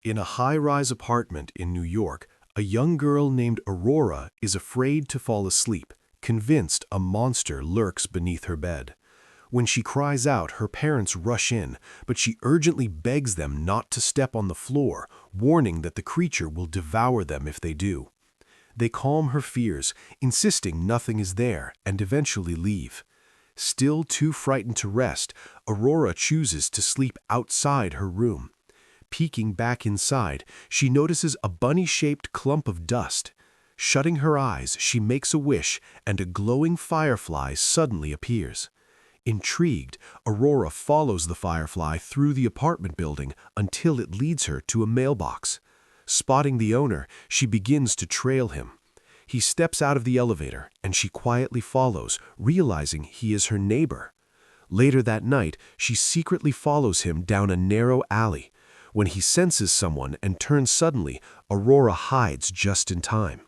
In a high-rise apartment in New York, a young girl named Aurora is afraid to fall asleep, convinced a monster lurks beneath her bed. When she cries out, her parents rush in, but she urgently begs them not to step on the floor, warning that the creature will devour them if they do. They calm her fears, insisting nothing is there, and eventually leave. Still too frightened to rest, Aurora chooses to sleep outside her room. Peeking back inside, she notices a bunny-shaped clump of dust. Shutting her eyes, she makes a wish, and a glowing firefly suddenly appears. Intrigued, Aurora follows the firefly through the apartment building until it leads her to a mailbox. Spotting the owner, she begins to trail him. He steps out of the elevator, and she quietly follows, realizing he is her neighbor. Later that night, she secretly follows him down a narrow alley. When he senses someone and turns suddenly, Aurora hides just in time.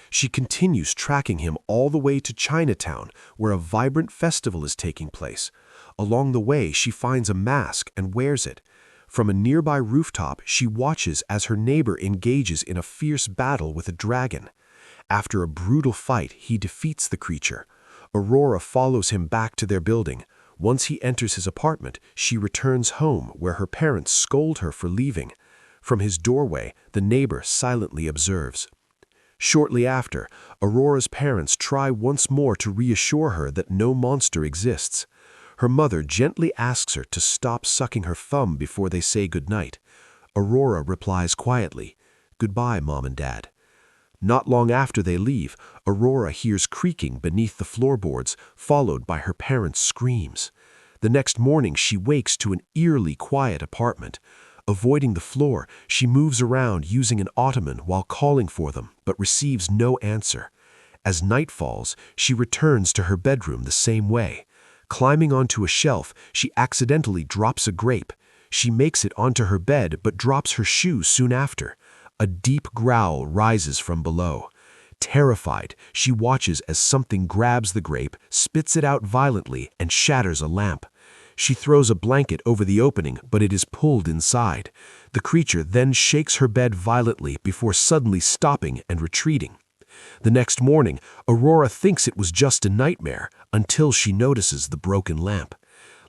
She continues tracking him all the way to Chinatown, where a vibrant festival is taking place. Along the way, she finds a mask and wears it. From a nearby rooftop, she watches as her neighbor engages in a fierce battle with a dragon. After a brutal fight, he defeats the creature. Aurora follows him back to their building. Once he enters his apartment, she returns home where her parents scold her for leaving. From his doorway, the neighbor silently observes. Shortly after, Aurora's parents try once more to reassure her that no monster exists. Her mother gently asks her to stop sucking her thumb before they say goodnight. Aurora replies quietly, "Goodbye, Mom and Dad." Not long after they leave, Aurora hears creaking beneath the floorboards, followed by her parents' screams. The next morning, she wakes to an eerily quiet apartment. Avoiding the floor, she moves around using an ottoman while calling for them, but receives no answer. As night falls, she returns to her bedroom the same way. Climbing onto a shelf, she accidentally drops a grape. She makes it onto her bed but drops her shoe soon after. A deep growl rises from below. Terrified, she watches as something grabs the grape, spits it out violently, and shatters a lamp. She throws a blanket over the opening, but it is pulled inside. The creature then shakes her bed violently before suddenly stopping and retreating. The next morning, Aurora thinks it was just a nightmare until she notices the broken lamp.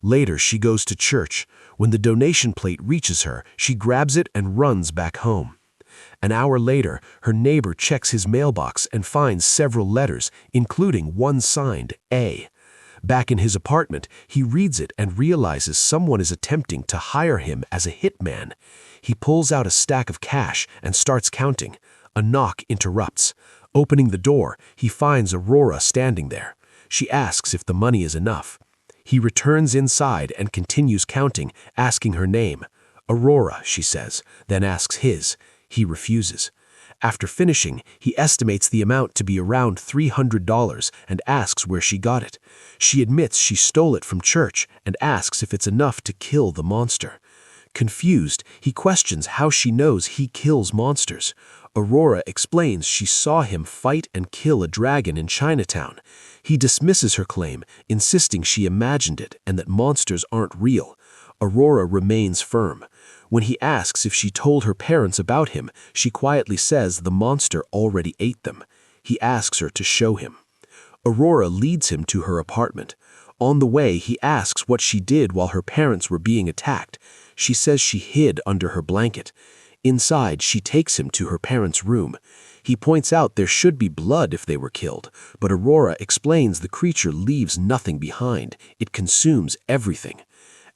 Later, she goes to church. When the donation plate reaches her, she grabs it and runs back home. An hour later, her neighbor checks his mailbox and finds several letters, including one signed A. Back in his apartment, he reads it and realizes someone is attempting to hire him as a hitman. He pulls out a stack of cash and starts counting. A knock interrupts. Opening the door, he finds Aurora standing there. She asks if the money is enough. He returns inside and continues counting, asking her name. "Aurora," she says, then asks his. He refuses. After finishing, he estimates the amount to be around $300 and asks where she got it. She admits she stole it from church and asks if it's enough to kill the monster. Confused, he questions how she knows he kills monsters. Aurora explains she saw him fight and kill a dragon in Chinatown. He dismisses her claim, insisting she imagined it and that monsters aren't real. Aurora remains firm. When he asks if she told her parents about him, she quietly says the monster already ate them. He asks her to show him. Aurora leads him to her apartment. On the way, he asks what she did while her parents were being attacked. She says she hid under her blanket. Inside, she takes him to her parents' room. He points out there should be blood if they were killed, but Aurora explains the creature leaves nothing behind. It consumes everything.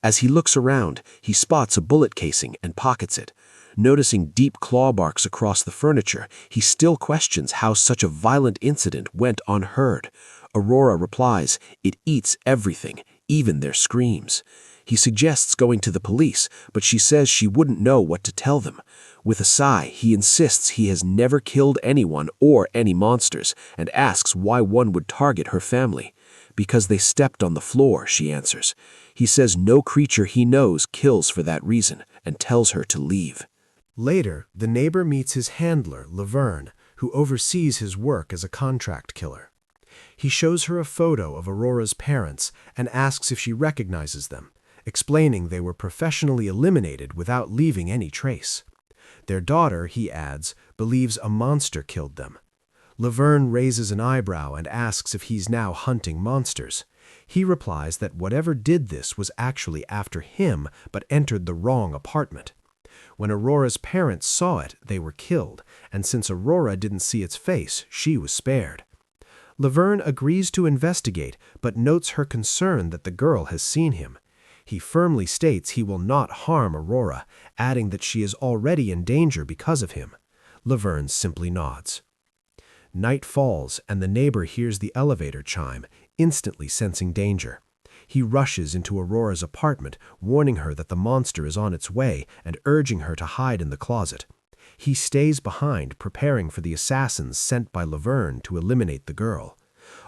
As he looks around, he spots a bullet casing and pockets it. Noticing deep claw marks across the furniture, he still questions how such a violent incident went unheard. Aurora replies, "It eats everything, even their screams." He suggests going to the police, but she says she wouldn't know what to tell them. With a sigh, he insists he has never killed anyone or any monsters, and asks why one would target her family. "Because they stepped on the floor," she answers. He says no creature he knows kills for that reason, and tells her to leave. Later, the neighbor meets his handler, Laverne, who oversees his work as a contract killer. He shows her a photo of Aurora's parents and asks if she recognizes them, explaining they were professionally eliminated without leaving any trace. Their daughter, he adds, believes a monster killed them. Laverne raises an eyebrow and asks if he's now hunting monsters. He replies that whatever did this was actually after him but entered the wrong apartment. When Aurora's parents saw it, they were killed, and since Aurora didn't see its face, she was spared. Laverne agrees to investigate, but notes her concern that the girl has seen him. He firmly states he will not harm Aurora, adding that she is already in danger because of him. Laverne simply nods. Night falls, and the neighbor hears the elevator chime, instantly sensing danger. He rushes into Aurora's apartment, warning her that the monster is on its way and urging her to hide in the closet. He stays behind, preparing for the assassins sent by Laverne to eliminate the girl.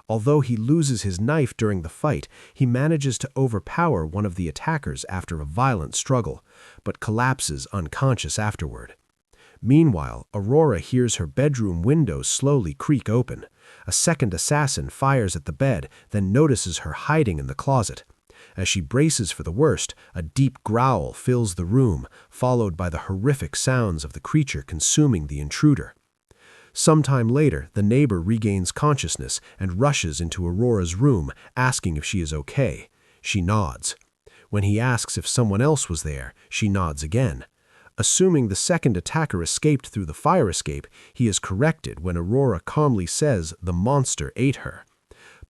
Although he loses his knife during the fight, he manages to overpower one of the attackers after a violent struggle, but collapses unconscious afterward. Meanwhile, Aurora hears her bedroom window slowly creak open. A second assassin fires at the bed, then notices her hiding in the closet. As she braces for the worst, a deep growl fills the room, followed by the horrific sounds of the creature consuming the intruder. Sometime later, the neighbor regains consciousness and rushes into Aurora's room, asking if she is okay. She nods. When he asks if someone else was there, she nods again. Assuming the second attacker escaped through the fire escape, he is corrected when Aurora calmly says the monster ate her.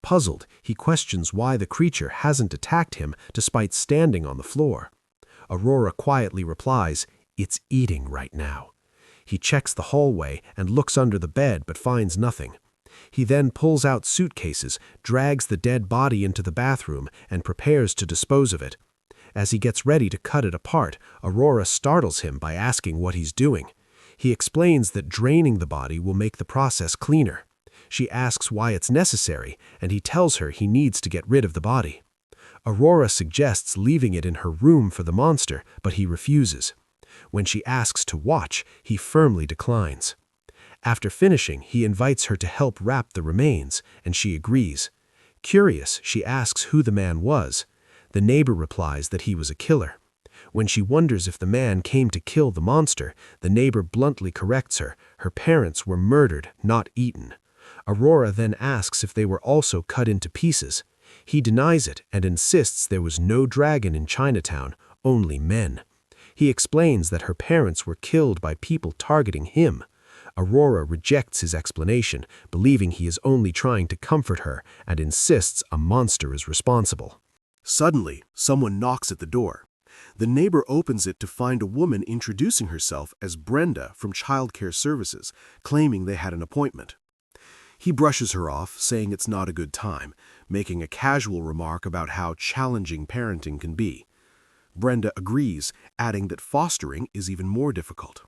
Puzzled, he questions why the creature hasn't attacked him despite standing on the floor. Aurora quietly replies, "It's eating right now." He checks the hallway and looks under the bed but finds nothing. He then pulls out suitcases, drags the dead body into the bathroom, and prepares to dispose of it. As he gets ready to cut it apart, Aurora startles him by asking what he's doing. He explains that draining the body will make the process cleaner. She asks why it's necessary, and he tells her he needs to get rid of the body. Aurora suggests leaving it in her room for the monster, but he refuses. When she asks to watch, he firmly declines. After finishing, he invites her to help wrap the remains, and she agrees. Curious, she asks who the man was. The neighbor replies that he was a killer. When she wonders if the man came to kill the monster, the neighbor bluntly corrects her. Her parents were murdered, not eaten. Aurora then asks if they were also cut into pieces. He denies it and insists there was no dragon in Chinatown, only men. He explains that her parents were killed by people targeting him. Aurora rejects his explanation, believing he is only trying to comfort her, and insists a monster is responsible. Suddenly, someone knocks at the door. The neighbor opens it to find a woman introducing herself as Brenda from Child Care Services, claiming they had an appointment. He brushes her off, saying it's not a good time, making a casual remark about how challenging parenting can be. Brenda agrees, adding that fostering is even more difficult.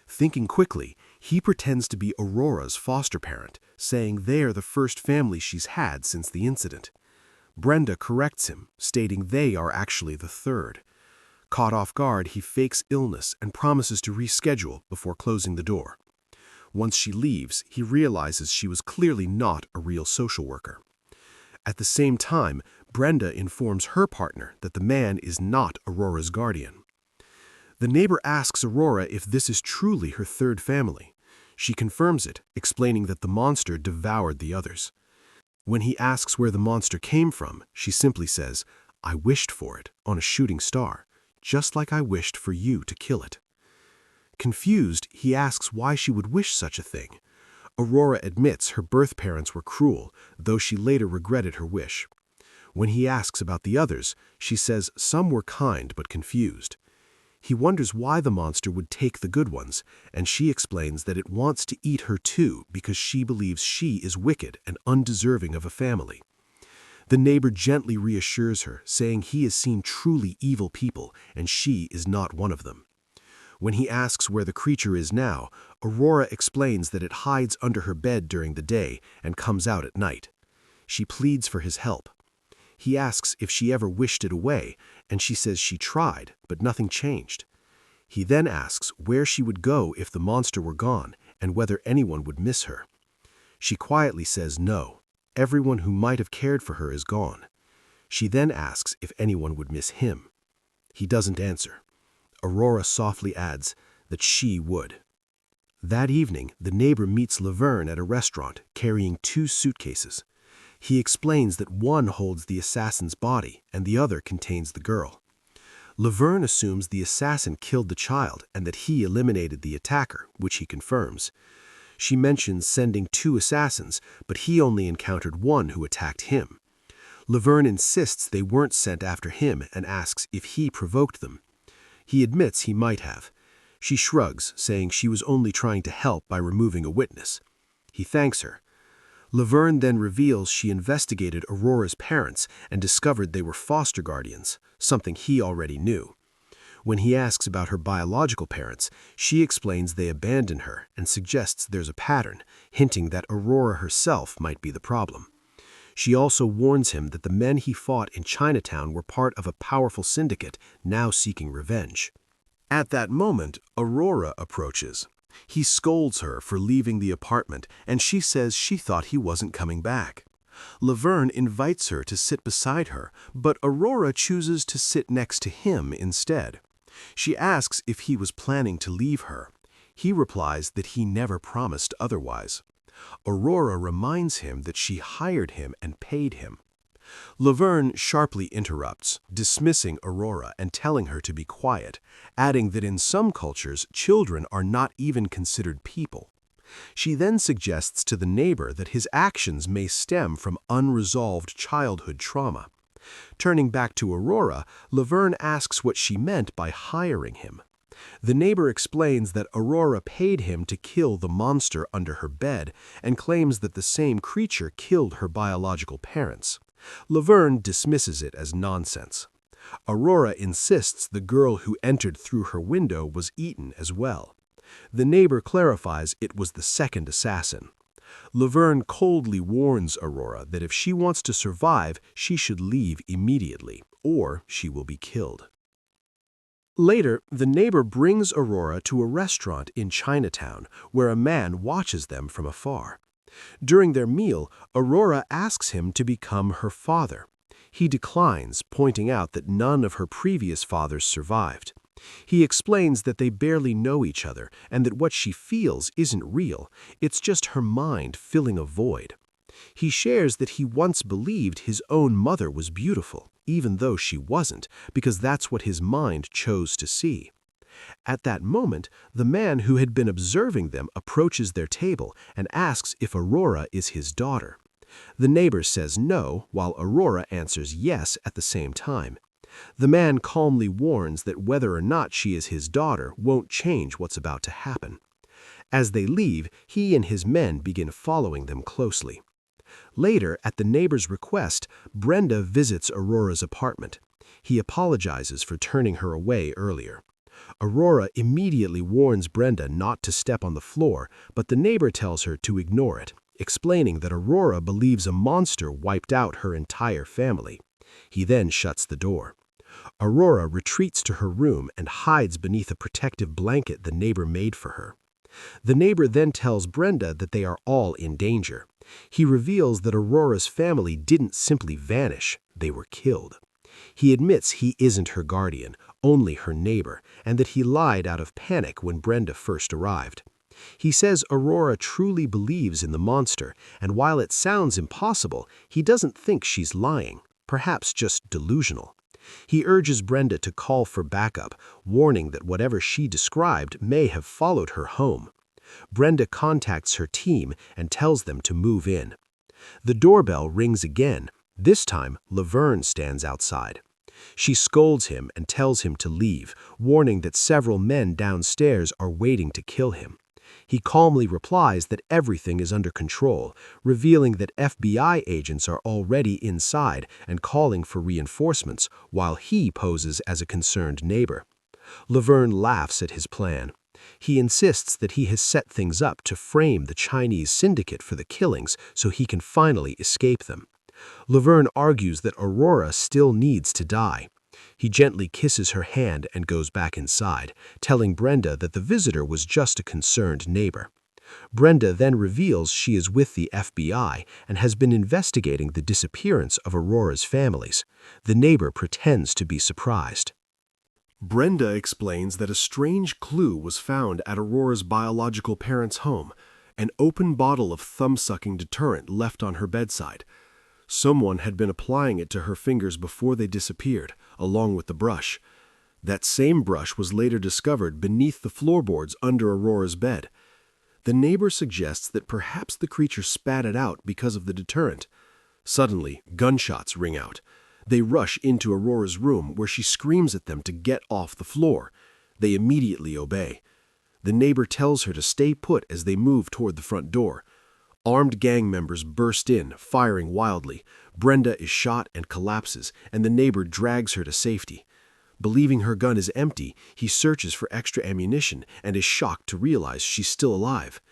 Thinking quickly, he pretends to be Aurora's foster parent, saying they are the first family she's had since the incident. Brenda corrects him, stating they are actually the third. Caught off guard, he fakes illness and promises to reschedule before closing the door. Once she leaves, he realizes she was clearly not a real social worker. At the same time, Brenda informs her partner that the man is not Aurora's guardian. The neighbor asks Aurora if this is truly her third family. She confirms it, explaining that the monster devoured the others. When he asks where the monster came from, she simply says, "I wished for it on a shooting star, just like I wished for you to kill it." Confused, he asks why she would wish such a thing. Aurora admits her birth parents were cruel, though she later regretted her wish. When he asks about the others, she says some were kind but confused. He wonders why the monster would take the good ones, and she explains that it wants to eat her too because she believes she is wicked and undeserving of a family. The neighbor gently reassures her, saying he has seen truly evil people and she is not one of them. When he asks where the creature is now, Aurora explains that it hides under her bed during the day and comes out at night. She pleads for his help. He asks if she ever wished it away, and she says she tried, but nothing changed. He then asks where she would go if the monster were gone, and whether anyone would miss her. She quietly says no. Everyone who might have cared for her is gone. She then asks if anyone would miss him. He doesn't answer. Aurora softly adds, that she would. That evening, the neighbor meets Laverne at a restaurant, carrying 2 suitcases. He explains that one holds the assassin's body and the other contains the girl. Laverne assumes the assassin killed the child and that he eliminated the attacker, which he confirms. She mentions sending 2 assassins, but he only encountered one who attacked him. Laverne insists they weren't sent after him and asks if he provoked them. He admits he might have. She shrugs, saying she was only trying to help by removing a witness. He thanks her. Laverne then reveals she investigated Aurora's parents and discovered they were foster guardians, something he already knew. When he asks about her biological parents, she explains they abandoned her and suggests there's a pattern, hinting that Aurora herself might be the problem. She also warns him that the men he fought in Chinatown were part of a powerful syndicate now seeking revenge. At that moment, Aurora approaches. He scolds her for leaving the apartment, and she says she thought he wasn't coming back. Laverne invites her to sit beside her, but Aurora chooses to sit next to him instead. She asks if he was planning to leave her. He replies that he never promised otherwise. Aurora reminds him that she hired him and paid him. Laverne sharply interrupts, dismissing Aurora and telling her to be quiet, adding that in some cultures, children are not even considered people. She then suggests to the neighbor that his actions may stem from unresolved childhood trauma. Turning back to Aurora, Laverne asks what she meant by hiring him. The neighbor explains that Aurora paid him to kill the monster under her bed and claims that the same creature killed her biological parents. Laverne dismisses it as nonsense. Aurora insists the girl who entered through her window was eaten as well. The neighbor clarifies it was the second assassin. Laverne coldly warns Aurora that if she wants to survive, she should leave immediately, or she will be killed. Later, the neighbor brings Aurora to a restaurant in Chinatown, where a man watches them from afar. During their meal, Aurora asks him to become her father. He declines, pointing out that none of her previous fathers survived. He explains that they barely know each other and that what she feels isn't real, it's just her mind filling a void. He shares that he once believed his own mother was beautiful, even though she wasn't, because that's what his mind chose to see. At that moment, the man who had been observing them approaches their table and asks if Aurora is his daughter. The neighbor says no, while Aurora answers yes at the same time. The man calmly warns that whether or not she is his daughter won't change what's about to happen. As they leave, he and his men begin following them closely. Later, at the neighbor's request, Brenda visits Aurora's apartment. He apologizes for turning her away earlier. Aurora immediately warns Brenda not to step on the floor, but the neighbor tells her to ignore it, explaining that Aurora believes a monster wiped out her entire family. He then shuts the door. Aurora retreats to her room and hides beneath a protective blanket the neighbor made for her. The neighbor then tells Brenda that they are all in danger. He reveals that Aurora's family didn't simply vanish, they were killed. He admits he isn't her guardian, only her neighbor, and that he lied out of panic when Brenda first arrived. He says Aurora truly believes in the monster, and while it sounds impossible, he doesn't think she's lying, perhaps just delusional. He urges Brenda to call for backup, warning that whatever she described may have followed her home. Brenda contacts her team and tells them to move in. The doorbell rings again. This time, Laverne stands outside. She scolds him and tells him to leave, warning that several men downstairs are waiting to kill him. He calmly replies that everything is under control, revealing that FBI agents are already inside and calling for reinforcements, while he poses as a concerned neighbor. Laverne laughs at his plan. He insists that he has set things up to frame the Chinese syndicate for the killings so he can finally escape them. Laverne argues that Aurora still needs to die. He gently kisses her hand and goes back inside, telling Brenda that the visitor was just a concerned neighbor. Brenda then reveals she is with the FBI and has been investigating the disappearance of Aurora's families. The neighbor pretends to be surprised. Brenda explains that a strange clue was found at Aurora's biological parents' home, an open bottle of thumb-sucking deterrent left on her bedside. Someone had been applying it to her fingers before they disappeared, along with the brush. That same brush was later discovered beneath the floorboards under Aurora's bed. The neighbor suggests that perhaps the creature spat it out because of the deterrent. Suddenly, gunshots ring out. They rush into Aurora's room, where she screams at them to get off the floor. They immediately obey. The neighbor tells her to stay put as they move toward the front door. Armed gang members burst in, firing wildly. Brenda is shot and collapses, and the neighbor drags her to safety. Believing her gun is empty, he searches for extra ammunition and is shocked to realize she's still alive.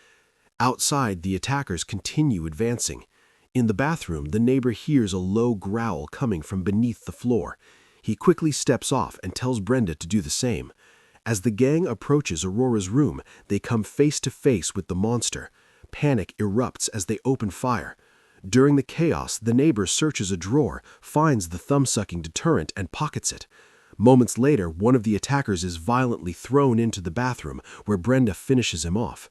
Outside, the attackers continue advancing. In the bathroom, the neighbor hears a low growl coming from beneath the floor. He quickly steps off and tells Brenda to do the same. As the gang approaches Aurora's room, they come face to face with the monster. Panic erupts as they open fire. During the chaos, the neighbor searches a drawer, finds the thumb-sucking deterrent, and pockets it. Moments later, one of the attackers is violently thrown into the bathroom, where Brenda finishes him off.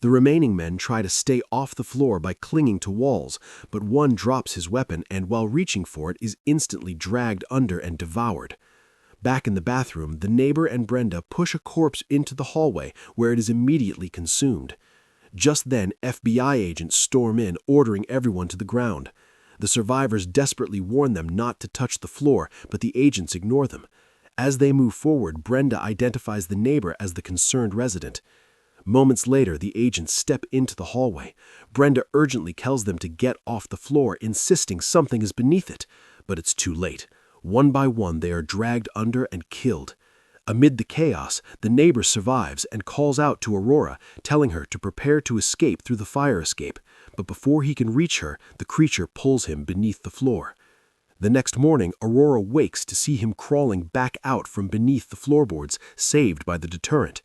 The remaining men try to stay off the floor by clinging to walls, but one drops his weapon and, while reaching for it, is instantly dragged under and devoured. Back in the bathroom, the neighbor and Brenda push a corpse into the hallway, where it is immediately consumed. Just then, FBI agents storm in, ordering everyone to the ground. The survivors desperately warn them not to touch the floor, but the agents ignore them. As they move forward, Brenda identifies the neighbor as the concerned resident. Moments later, the agents step into the hallway. Brenda urgently tells them to get off the floor, insisting something is beneath it. But it's too late. One by one, they are dragged under and killed. Amid the chaos, the neighbor survives and calls out to Aurora, telling her to prepare to escape through the fire escape. But before he can reach her, the creature pulls him beneath the floor. The next morning, Aurora wakes to see him crawling back out from beneath the floorboards, saved by the deterrent.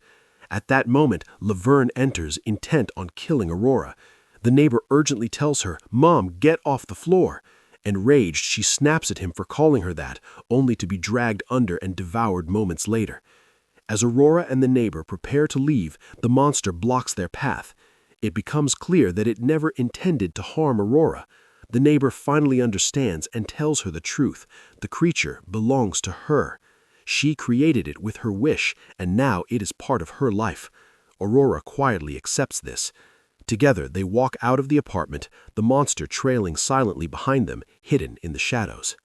At that moment, Laverne enters, intent on killing Aurora. The neighbor urgently tells her, "Mom, get off the floor." Enraged, she snaps at him for calling her that, only to be dragged under and devoured moments later. As Aurora and the neighbor prepare to leave, the monster blocks their path. It becomes clear that it never intended to harm Aurora. The neighbor finally understands and tells her the truth. The creature belongs to her. She created it with her wish, and now it is part of her life. Aurora quietly accepts this. Together, they walk out of the apartment, the monster trailing silently behind them, hidden in the shadows.